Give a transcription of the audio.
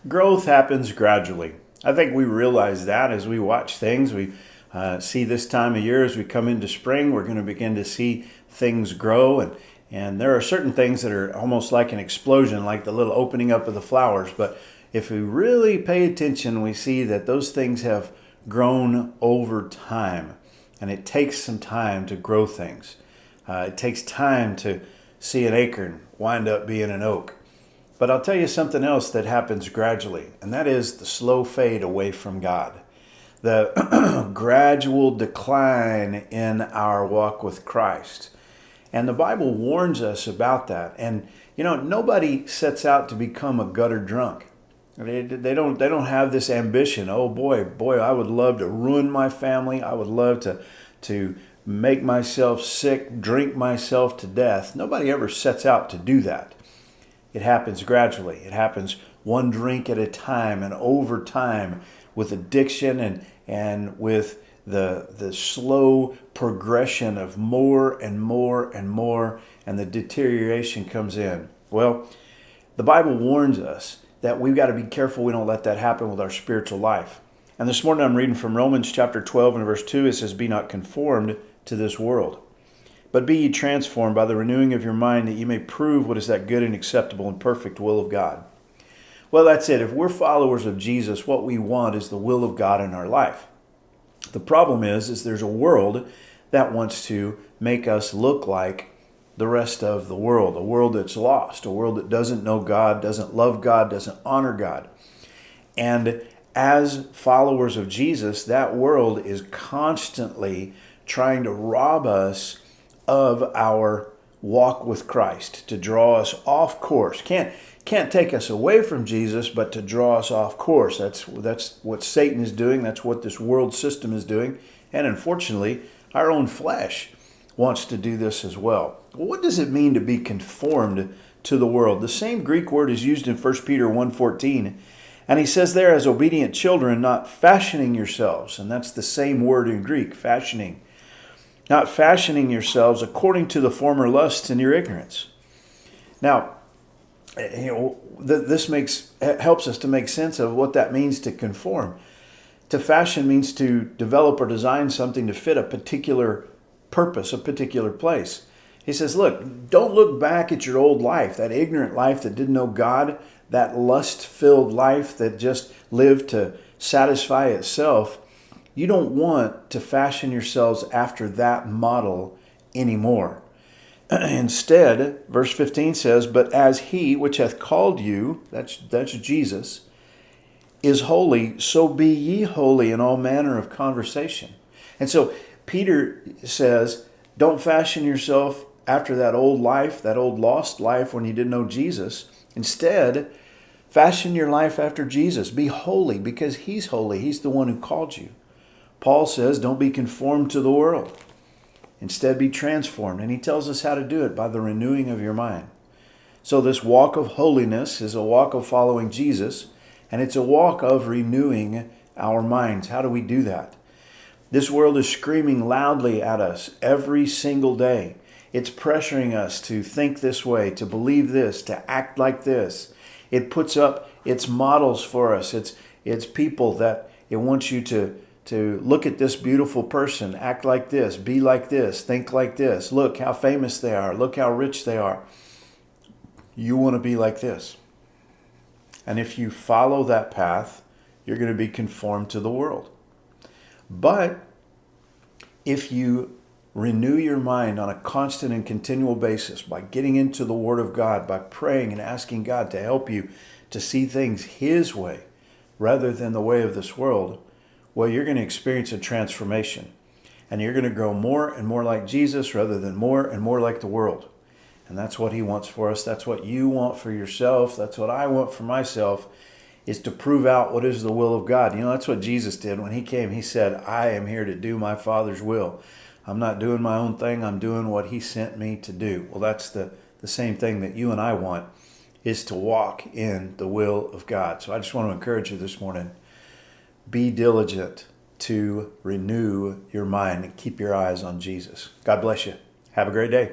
Growth happens gradually. I think we realize that as we watch things. We see this time of year as we come into spring, we're going to begin to see things grow. And there are certain things that are almost like an explosion, like the little opening up of the flowers. But if we really pay attention, we see that those things have grown over time. And it takes some time to grow things. It takes time to see an acorn wind up being an oak. But I'll tell you something else that happens gradually, and that is the slow fade away from God. The gradual decline in our walk with Christ. And the Bible warns us about that. And nobody sets out to become a gutter drunk. They don't have this ambition. Oh boy, I would love to ruin my family. I would love to make myself sick, drink myself to death. Nobody ever sets out to do that. It happens gradually. It happens one drink at a time, and over time with addiction and with the slow progression of more and more and more, and the deterioration comes in. Well, the Bible warns us that we've got to be careful we don't let that happen with our spiritual life. And this morning I'm reading from Romans chapter 12 and verse 2. It says, "Be not conformed to this world, but be ye transformed by the renewing of your mind, that ye may prove what is that good and acceptable and perfect will of God." Well, that's it. If we're followers of Jesus, what we want is the will of God in our life. The problem is there's a world that wants to make us look like the rest of the world, a world that's lost, a world that doesn't know God, doesn't love God, doesn't honor God. And as followers of Jesus, that world is constantly trying to rob us of our walk with Christ, to draw us off course. Can't take us away from Jesus, but to draw us off course. That's what Satan is doing. That's what this world system is doing. And unfortunately, our own flesh wants to do this as well. Well, what does it mean to be conformed to the world? The same Greek word is used in 1 Peter 1:14. And he says there, as obedient children, not fashioning yourselves. And that's the same word in Greek, fashioning. Not fashioning yourselves according to the former lusts in your ignorance. Now, this helps us to make sense of what that means to conform. To fashion means to develop or design something to fit a particular purpose, a particular place. He says, look, don't look back at your old life, that ignorant life that didn't know God, that lust-filled life that just lived to satisfy itself. You don't want to fashion yourselves after that model anymore. Instead, verse 15 says, "But as he which hath called you," that's Jesus, "is holy, so be ye holy in all manner of conversation." And so Peter says, don't fashion yourself after that old life, that old lost life when you didn't know Jesus. Instead, fashion your life after Jesus. Be holy because he's holy. He's the one who called you. Paul says, don't be conformed to the world. Instead, be transformed. And he tells us how to do it by the renewing of your mind. So this walk of holiness is a walk of following Jesus, and it's a walk of renewing our minds. How do we do that? This world is screaming loudly at us every single day. It's pressuring us to think this way, to believe this, to act like this. It puts up its models for us. It's people that it wants you to look at this beautiful person, act like this, be like this, think like this. Look how famous they are. Look how rich they are. You want to be like this. And if you follow that path, you're going to be conformed to the world. But if you renew your mind on a constant and continual basis by getting into the Word of God, by praying and asking God to help you to see things His way rather than the way of this world, well, you're going to experience a transformation. And you're going to grow more and more like Jesus rather than more and more like the world. And that's what He wants for us. That's what you want for yourself. That's what I want for myself, is to prove out what is the will of God. That's what Jesus did when He came. He said, I am here to do my Father's will. I'm not doing my own thing. I'm doing what He sent me to do. Well, that's the same thing that you and I want, is to walk in the will of God. So I just want to encourage you this morning. Be diligent to renew your mind and keep your eyes on Jesus. God bless you. Have a great day.